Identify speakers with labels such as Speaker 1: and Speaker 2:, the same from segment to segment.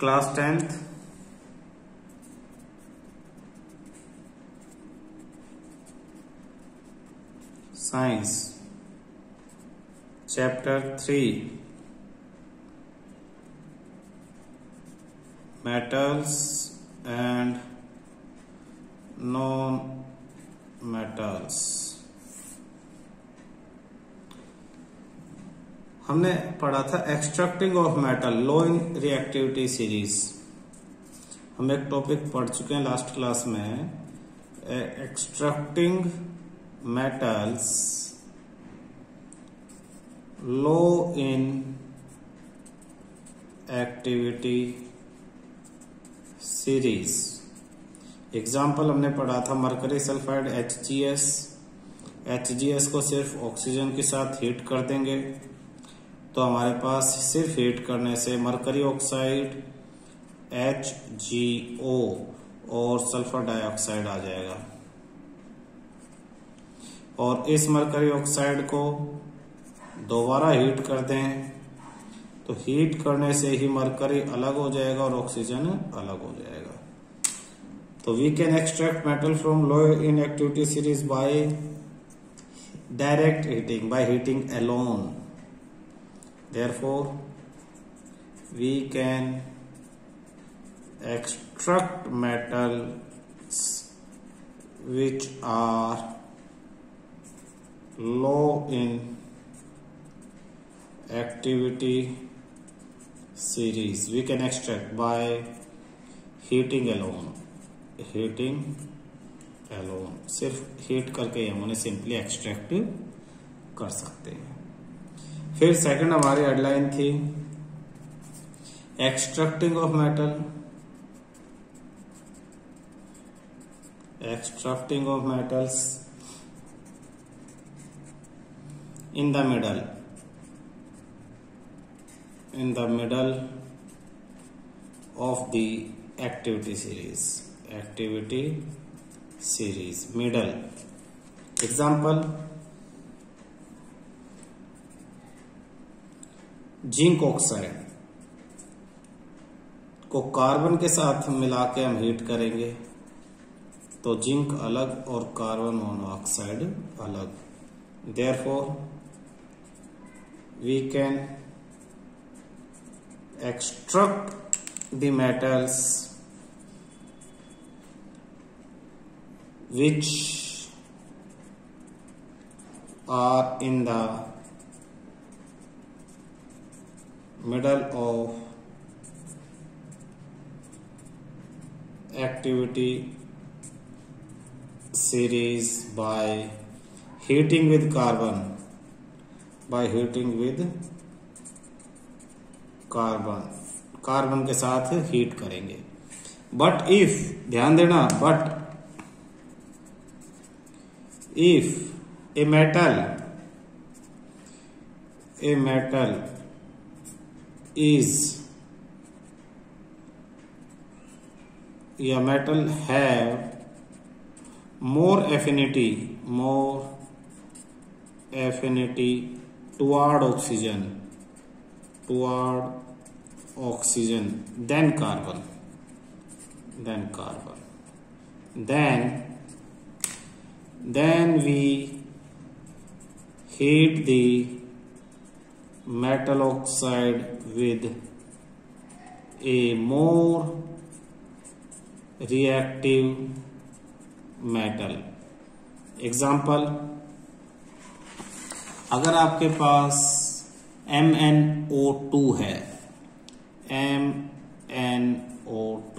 Speaker 1: Class 10th science chapter 3 metals and non metals. हमने पढ़ा था extracting of metal low in reactivity series. हम एक टॉपिक पढ़ चुके हैं लास्ट क्लास में, extracting metals low in activity series. Example हमने पढ़ा था मरकरी सल्फाइड HgS। HgS को सिर्फ ऑक्सीजन के साथ हीट कर देंगे तो हमारे पास सिर्फ हीट करने से मरकरी ऑक्साइड HgO और सल्फर डाइऑक्साइड आ जाएगा। और इस मरकरी ऑक्साइड को दोबारा हीट कर दें तो हीट करने से ही मरकरी अलग हो जाएगा और ऑक्सीजन अलग हो जाएगा। तो we can extract metal from low in activity series by direct heating, by heating alone. Therefore, we can extract metals which are low in activity series. We can extract by heating alone. Heating alone. सिर्फ heat करके हम उन्हें simply extract कर सकते हैं। फिर second हमारी headline थी extracting of metal. Extracting of metals in the middle of the activity series middle. Example zinc oxide को कार्बन के साथ मिला के हम हीट करेंगे तो जिंक अलग और कार्बन मोनोऑक्साइड अलग। Therefore we can extract the metals which are in the middle of activity series by heating with carbon, carbon के साथ हीट करेंगे। बट इफ, ध्यान देना, but if a metal have more affinity toward oxygen than carbon, then we heat the metal oxide with a more reactive metal। Example, अगर आपके पास MnO2 है, MnO2,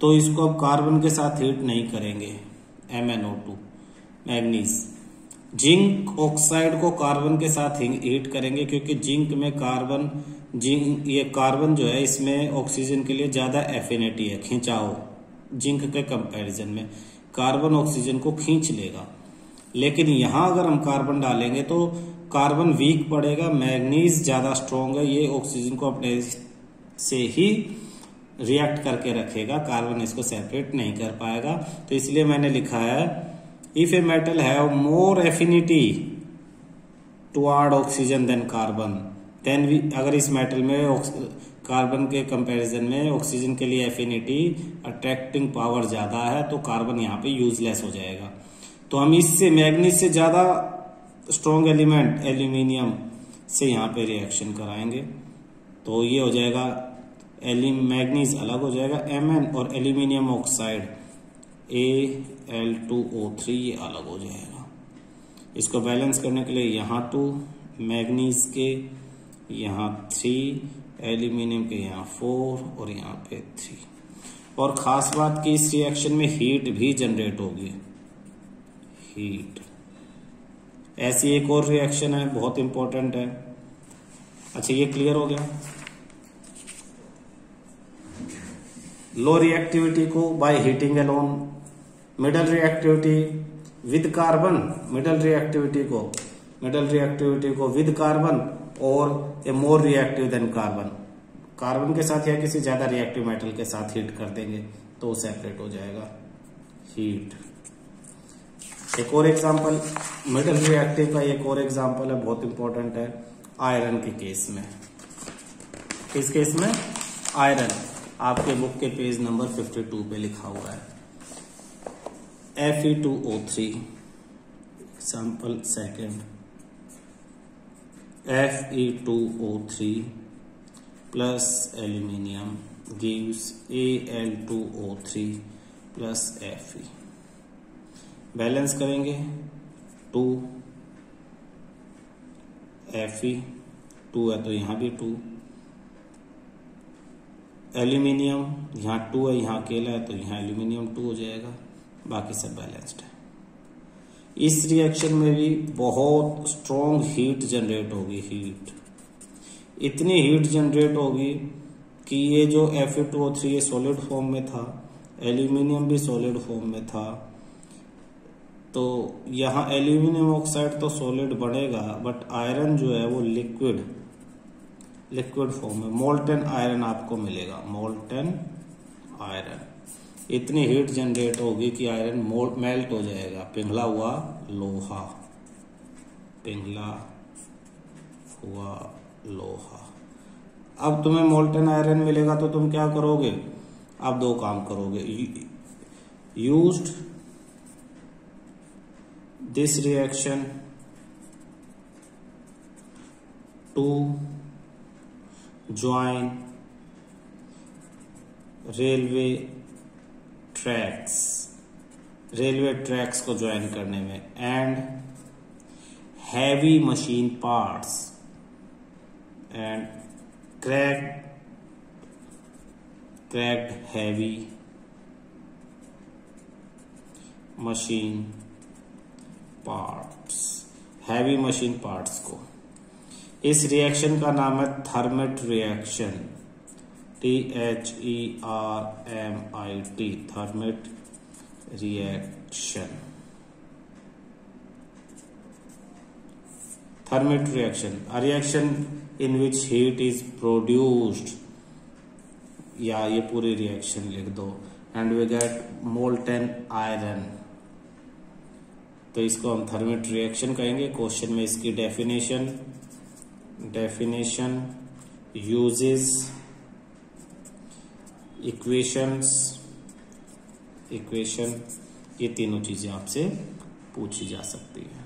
Speaker 1: तो इसको अब कार्बन के साथ हीट नहीं करेंगे। MnO2 मैग्नीज, जिंक ऑक्साइड को कार्बन के साथ हीट करेंगे क्योंकि जिंक में ये कार्बन जो है इसमें ऑक्सीजन के लिए ज्यादा एफिनिटी है, खिंचाव। जिंक के कंपैरिजन में कार्बन ऑक्सीजन को खींच लेगा, लेकिन यहां अगर हम कार्बन डालेंगे तो कार्बन वीक पड़ेगा, मैग्नीज ज्यादा स्ट्रॉन्ग है, ये ऑक्सीजन को अपने से ही रिएक्ट करके रखेगा, कार्बन इसको सेपरेट नहीं कर पाएगा। तो इसलिए मैंने लिखा है if a metal have more affinity toward oxygen than carbon, then we, अगर इस मेटल में कार्बन के कंपैरिजन में ऑक्सीजन के लिए एफिनिटी अट्रैक्टिंग पावर ज्यादा है, तो कार्बन यहाँ पे यूजलेस हो जाएगा। तो हम इससे मैग्नीज से ज्यादा स्ट्रॉन्ग एलिमेंट एल्यूमिनियम से यहाँ पे रिएक्शन कराएंगे, तो ये हो जाएगा मैग्नीज अलग हो जाएगा Mn, और एल्यूमिनियम ऑक्साइड Al2O3 ये अलग हो जाएगा। इसको बैलेंस करने के लिए यहाँ 2 मैग्नीज के यहाँ 3, एल्यूमिनियम के यहाँ 4 और यहाँ पे 3। और खास बात कि इस रिएक्शन में हीट भी जनरेट होगी, हीट। ऐसी एक और रिएक्शन है, बहुत इंपॉर्टेंट है। अच्छा, ये क्लियर हो गया। लो रिएक्टिविटी को by heating alone, middle reactivity with carbon, middle reactivity को विद कार्बन, और a more reactive than carbon, carbon के साथ या किसी ज्यादा रिएक्टिव मेटल के साथ हीट कर देंगे तो सेपरेट हो जाएगा, हीट। एक और एग्जांपल मिडल रिएक्टिव का, एक और एग्जांपल है, बहुत इंपॉर्टेंट है, आयरन के केस में। किस केस में? आयरन। आपके बुक के पेज नंबर 52 पे लिखा हुआ है Fe2O3, example second, Fe2O3 plus aluminium gives Al2O3 plus Fe। Balance करेंगे 2 Fe, 2 है तो यहाँ भी 2, एल्यूमिनियम यहाँ 2 है, यहाँ अकेला है तो यहाँ एल्यूमिनियम 2 हो जाएगा, बाकी सब बैलेंस्ड है। इस रिएक्शन में भी बहुत स्ट्रॉन्ग हीट जनरेट होगी, हीट, इतनी हीट जनरेट होगी कि ये जो Fe2O3 ये सॉलिड फॉर्म में था, एल्यूमिनियम भी सॉलिड फॉर्म में था, तो यहाँ एल्यूमिनियम ऑक्साइड तो सॉलिड बनेगा, बट आयरन जो है वो लिक्विड फॉर्म में, मोल्टन आयरन आपको मिलेगा, मोल्टन आयरन। इतनी हीट जनरेट होगी कि आयरन मेल्ट हो जाएगा, पिघला हुआ लोहा, पिघला हुआ लोहा। अब तुम्हें मोल्टन आयरन मिलेगा तो तुम क्या करोगे? आप 2 काम करोगे। Used this reaction to join railway tracks को ज्वाइन करने में, and heavy machine parts, and cracked heavy machine parts को। इस रिएक्शन का नाम है thermit reaction, THERMIT, thermit reaction. Thermit reaction, a reaction in which heat is produced, या ये पूरी रिएक्शन लिख दो, and we get molten iron, तो इसको हम थर्मिट रिएक्शन कहेंगे। क्वेश्चन में इसकी डेफिनेशन यूजेस इक्वेशन, ये तीनों चीजें आपसे पूछी जा सकती है।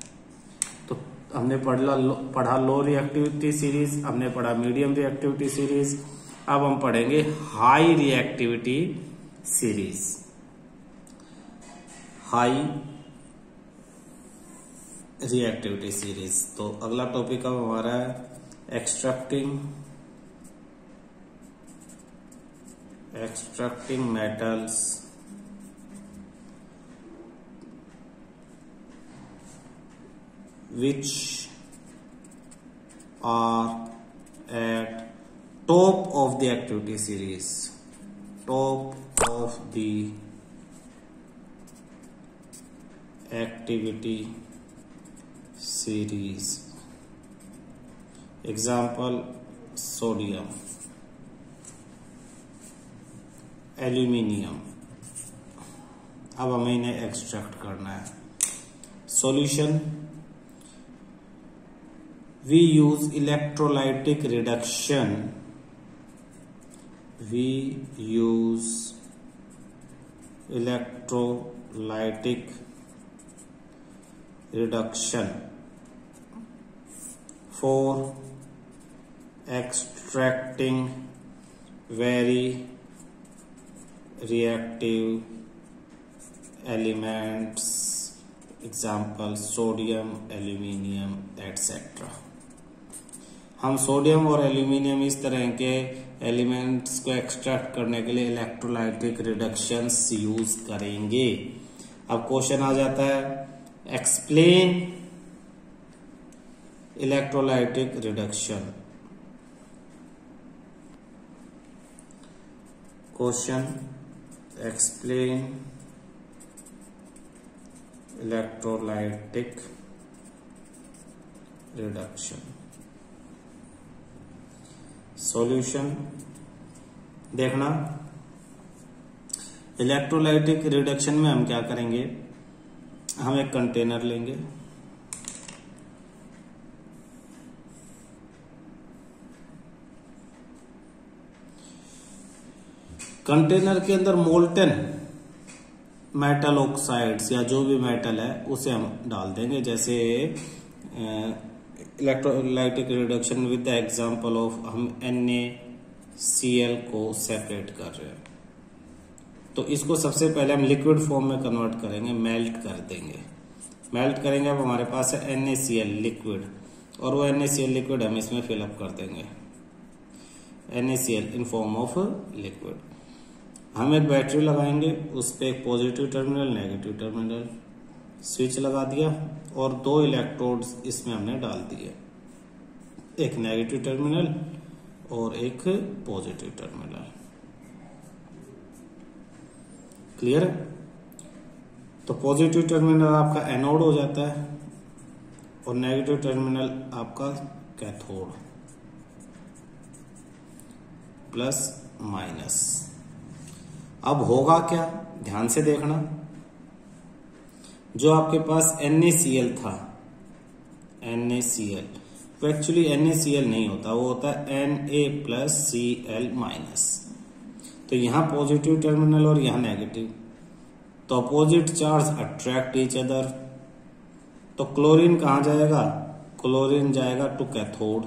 Speaker 1: तो हमने पढ़ा लो रिएक्टिविटी सीरीज, हमने पढ़ा मीडियम रिएक्टिविटी सीरीज, अब हम पढ़ेंगे high reactivity series. High reactivity series, तो अगला टॉपिक अब हमारा है extracting metals which are at top of the activity series, top of the activity series. Example, sodium, aluminium. अब हमें इन्हें एक्सट्रैक्ट करना है। Solution, we use electrolytic reduction we use electrolytic reduction for extracting very reactive elements, example sodium, aluminium etc. हम sodium और aluminium इस तरह के एलिमेंट्स को एक्सट्रैक्ट करने के लिए इलेक्ट्रोलाइटिक रिडक्शंस यूज करेंगे। अब क्वेश्चन आ जाता है, explain electrolytic reduction. Question, explain electrolytic reduction. Solution देखना, इलेक्ट्रोलाइटिक रिडक्शन में हम क्या करेंगे, हम एक कंटेनर लेंगे, कंटेनर के अंदर मोल्टन मेटल ऑक्साइड्स या जो भी मेटल है उसे हम डाल देंगे, जैसे electrolytic reduction with the example of हम NaCl को सेपरेट कर रहे हैं, तो इसको सबसे पहले हम लिक्विड फॉर्म में कन्वर्ट करेंगे, मेल्ट कर देंगे। मेल्ट करेंगे, अब हमारे पास है NaCl लिक्विड, और वो NaCl लिक्विड हम इसमें फिलअप कर देंगे, NaCl in form of liquid. हम एक बैटरी लगाएंगे, उस पर एक positive terminal negative terminal switch लगा दिया, और 2 इलेक्ट्रोड्स इसमें हमने डाल दिए, एक नेगेटिव टर्मिनल और एक पॉजिटिव टर्मिनल। क्लियर? तो पॉजिटिव टर्मिनल आपका एनोड हो जाता है और नेगेटिव टर्मिनल आपका कैथोड, प्लस माइनस। अब होगा क्या, ध्यान से देखना, जो आपके पास NaCl था, NaCl, तो एक्चुअली NaCl नहीं होता, वो होता है Na+Cl-। तो यहां पॉजिटिव टर्मिनल और यहां नेगेटिव, तो opposite charge attract each other. तो क्लोरीन कहां जाएगा, क्लोरीन जाएगा to cathode,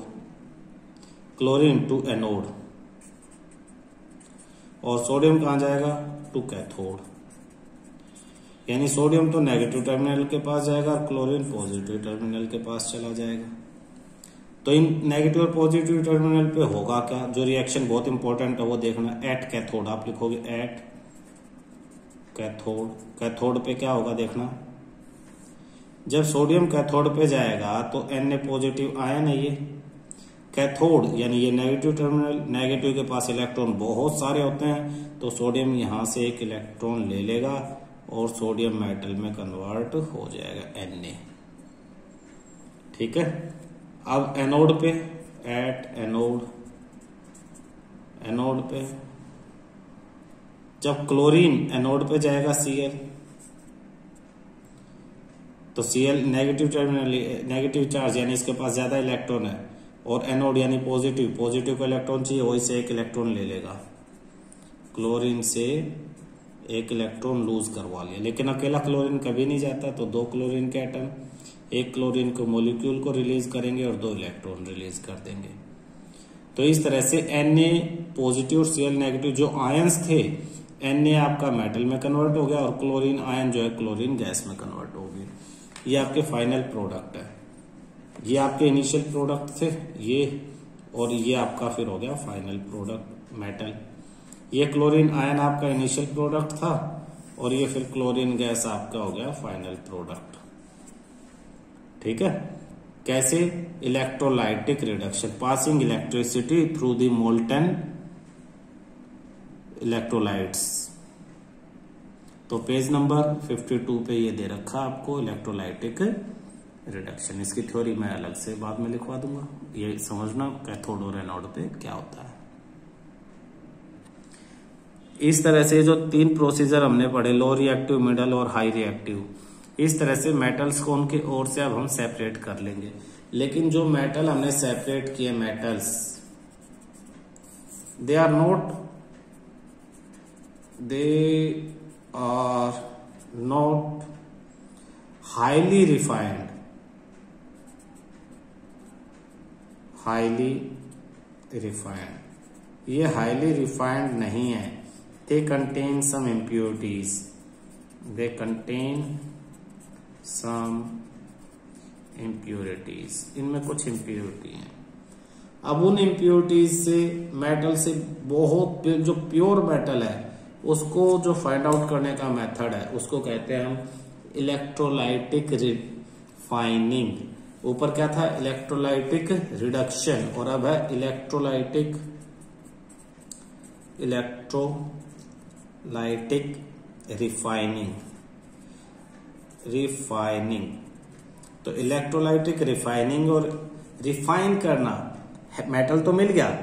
Speaker 1: chlorine to anode, और सोडियम कहां जाएगा, टू कैथोड। यानी सोडियम तो नेगेटिव टर्मिनल के पास जाएगा, क्लोरीन पॉजिटिव टर्मिनल के पास चला जाएगा। तो इन नेगेटिव और पॉजिटिव टर्मिनल पे होगा क्या, जो रिएक्शन बहुत इंपॉर्टेंट है वो देखना, एट कैथोड आप लिखोगे, एट कैथोड। कैथोड पे क्या होगा देखना, जब सोडियम कैथोड पे जाएगा तो Na पॉजिटिव आयन है, ये कैथोड यानी ये नेगेटिव टर्मिनल, नेगेटिव के पास इलेक्ट्रॉन बहुत सारे होते हैं, तो सोडियम यहां से एक इलेक्ट्रॉन ले लेगा और सोडियम मेटल में कन्वर्ट हो जाएगा Na। ठीक है, अब एनोड पे, एट एनोड, एनोड पे जब क्लोरीन एनोड पे जाएगा Cl, तो Cl negative terminal, negative charge यानी इसके पास ज्यादा इलेक्ट्रॉन है, और एनोड यानी पॉजिटिव, पॉजिटिव को इलेक्ट्रॉन चाहिए, वही से एक इलेक्ट्रॉन ले लेगा, क्लोरीन से एक इलेक्ट्रॉन लूज करवा लिया। लेकिन अकेला क्लोरीन कभी नहीं जाता, तो 2 क्लोरीन के एटम एक क्लोरीन को मोलिक्यूल को रिलीज करेंगे और 2 इलेक्ट्रॉन रिलीज कर देंगे। तो इस तरह से Na पॉजिटिव और Cl नेगेटिव जो आयंस थे, Na आपका मेटल में कन्वर्ट हो गया और क्लोरीन आयन जो है क्लोरीन गैस में कन्वर्ट हो गई। ये आपके फाइनल प्रोडक्ट है, ये आपके इनिशियल प्रोडक्ट थे ये, और ये आपका फिर हो गया फाइनल प्रोडक्ट मेटल। ये क्लोरीन आयन आपका इनिशियल प्रोडक्ट था और ये फिर क्लोरीन गैस आपका हो गया फाइनल प्रोडक्ट। ठीक है, कैसे, electrolytic reduction, passing electricity through the molten electrolytes. तो पेज नंबर 52 पे ये दे रखा आपको इलेक्ट्रोलाइटिक रिडक्शन। इसकी थ्योरी मैं अलग से बाद में लिखवा दूंगा, ये समझना कैथोड और एनोड पे क्या होता है। इस तरह से जो 3 प्रोसीजर हमने पढ़े, लो रिएक्टिव, मिडल और हाई रिएक्टिव, इस तरह से मेटल्स को उनकी ओर से अब हम सेपरेट कर लेंगे। लेकिन जो मेटल हमने सेपरेट किए, metals they are not they are not highly refined. ये हाईली रिफाइंड नहीं है. They contain some impurities. इनमें कुछ इम्प्योरिटी है. अब उन इम्प्योरिटीज से मेटल से बहुत जो प्योर मेटल है उसको जो फाइंड आउट करने का मेथड है उसको कहते हैं हम इलेक्ट्रोलाइटिक रिफाइनिंग. ऊपर क्या था? इलेक्ट्रोलाइटिक रिडक्शन, और अब है इलेक्ट्रोलाइटिक रिफाइनिंग. तो इलेक्ट्रोलाइटिक रिफाइनिंग और रिफाइन करना, मेटल तो मिल गया,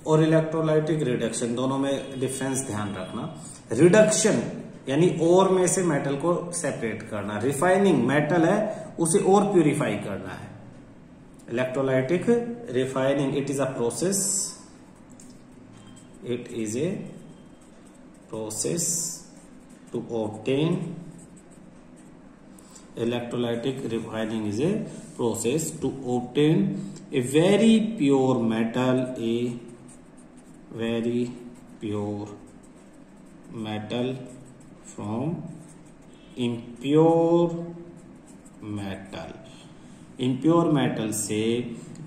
Speaker 1: और इलेक्ट्रोलाइटिक रिडक्शन, दोनों में डिफरेंस ध्यान रखना. रिडक्शन यानी ओर में से मेटल को सेपरेट करना. रिफाइनिंग मेटल है उसे और प्यूरिफाई करना है. Electrolytic refining it is a process to obtain. Electrolytic refining is a process to obtain a very pure metal, from impure metal से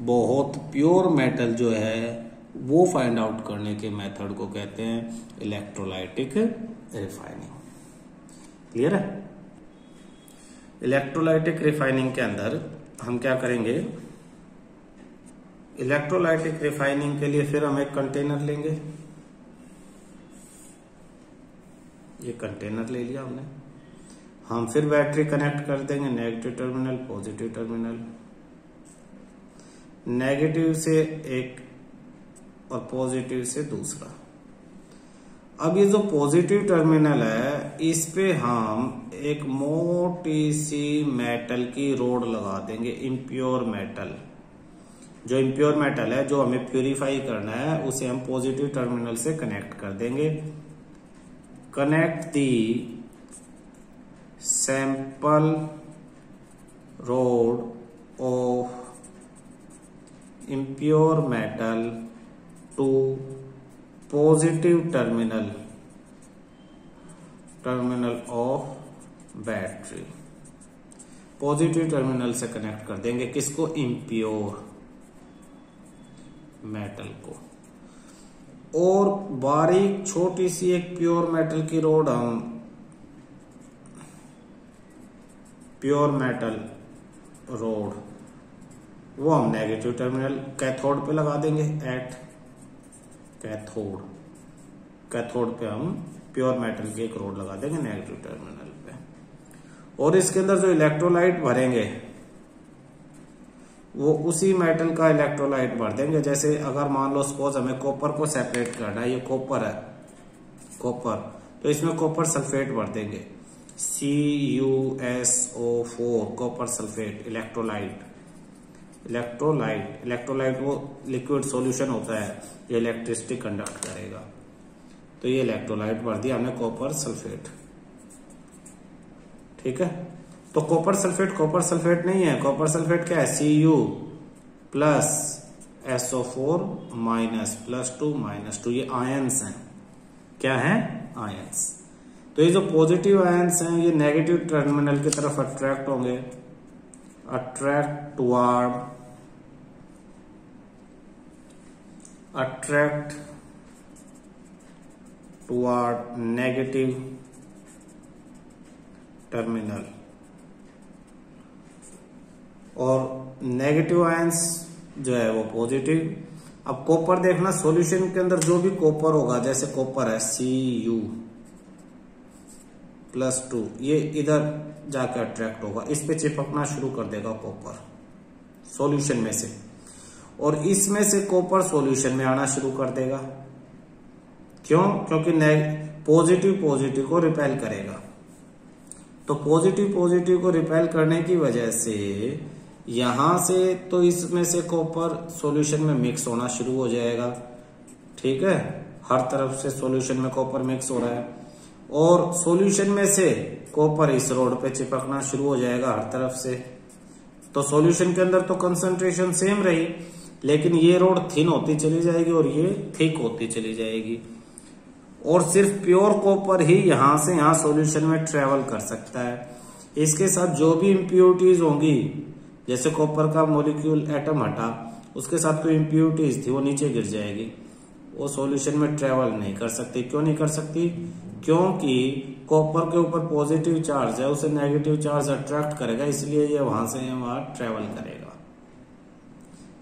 Speaker 1: बहुत प्योर मेटल जो है वो फाइंड आउट करने के मेथड को कहते हैं इलेक्ट्रोलाइटिक रिफाइनिंग. क्लियर है? इलेक्ट्रोलाइटिक रिफाइनिंग के अंदर हम क्या करेंगे? इलेक्ट्रोलाइटिक रिफाइनिंग के लिए फिर हम एक कंटेनर लेंगे. ये कंटेनर ले लिया हमने. हम फिर बैटरी कनेक्ट कर देंगे, negative terminal, positive terminal. Negative से एक और पॉजिटिव से दूसरा. अब ये जो पॉजिटिव टर्मिनल है इस पे हम एक मोटी सी मेटल की रोड लगा देंगे. इम्प्योर मेटल, जो इम्प्योर मेटल है जो हमें प्यूरिफाई करना है उसे हम पॉजिटिव टर्मिनल से कनेक्ट कर देंगे. Connect the sample rod of impure metal to positive terminal of battery. Positive terminal से कनेक्ट कर देंगे किसको? इम्प्योर मेटल को. और बारीक छोटी सी एक प्योर मेटल की रोड हम प्योर मेटल रोड वो हम नेगेटिव टर्मिनल कैथोड पे लगा देंगे. एट कैथोड पे हम प्योर मेटल की एक रोड लगा देंगे नेगेटिव टर्मिनल पे. और इसके अंदर जो इलेक्ट्रोलाइट भरेंगे वो उसी मेटल का इलेक्ट्रोलाइट भर देंगे. जैसे अगर मान लो सपोज हमें कॉपर को सेपरेट करना है, ये कॉपर है, कॉपर, तो इसमें कॉपर सल्फेट भर देंगे. CuSO4 कॉपर सल्फेट इलेक्ट्रोलाइट वो लिक्विड सॉल्यूशन होता है जो इलेक्ट्रिसिटी कंडक्ट करेगा. तो ये इलेक्ट्रोलाइट भर दिया हमने कॉपर सल्फेट. ठीक है? तो कॉपर सल्फेट नहीं है. कॉपर सल्फेट क्या है? Cu प्लस SO4 माइनस +2 ये आयंस हैं. क्या है? आयंस. तो ये जो पॉजिटिव आयंस हैं ये नेगेटिव टर्मिनल की तरफ अट्रैक्ट होंगे. Attract toward negative terminal. और नेगेटिव आयंस जो है वो पॉजिटिव. अब कॉपर देखना, सॉल्यूशन के अंदर जो भी कॉपर होगा, जैसे कॉपर है Cu+2, ये इधर जाकर अट्रैक्ट होगा, इस पे चिपकना शुरू कर देगा कॉपर सॉल्यूशन में से, और इसमें से कॉपर सॉल्यूशन में आना शुरू कर देगा. क्यों? क्योंकि पॉजिटिव को रिपेल करेगा. तो पॉजिटिव को रिपेल करने की वजह से यहां से तो इसमें से कॉपर सॉल्यूशन में मिक्स होना शुरू हो जाएगा. ठीक है? हर तरफ से सॉल्यूशन में कॉपर मिक्स हो रहा है और सॉल्यूशन में से कॉपर इस रोड पे चिपकना शुरू हो जाएगा हर तरफ से। तो सॉल्यूशन के अंदर तो कंसंट्रेशन सेम रही, लेकिन ये रोड थिन होती चली जाएगी और ये थिक होती चली जाएगी और सिर्फ प्योर कॉपर ही यहां से यहां सॉल्यूशन में ट्रेवल कर सकता है। इसके साथ जो भी इम्प्योरिटीज होंगी, जैसे कॉपर का मॉलिक्यूल एटम हटा, उसके साथ कोई इम्प्योरिटीज थी वो नीचे गिर जाएगी, वो सॉल्यूशन में ट्रेवल नहीं कर सकती। क्यों नहीं कर सकती? क्योंकि कॉपर के ऊपर पॉजिटिव चार्ज है, उसे नेगेटिव चार्ज अट्रैक्ट करेगा, इसलिए ये वहां से वहां ट्रेवल करेगा।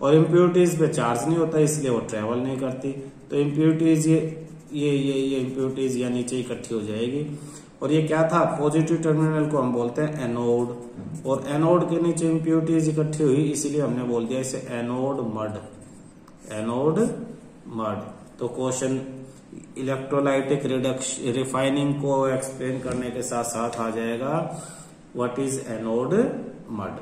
Speaker 1: और इम्प्योरिटीज पे चार्ज नहीं होता, इसलिए वो ट्रेवल नहीं करती। तो इम्प्योरिटीज ये इम्प्योरिटीज या नीचे इकट्ठी हो जाएगी। और ये क्या था? पॉजिटिव टर्मिनल को हम बोलते हैं एनोड, और एनोड के नीचे इम्प्योरिटीज इकट्ठी हुई, इसीलिए हमने बोल दिया इसे एनोड मड। Anode mud. तो क्वेश्चन इलेक्ट्रोलाइटिक रिफाइनिंग को एक्सप्लेन करने के साथ साथ आ जाएगा व्हाट इज एनोड मड।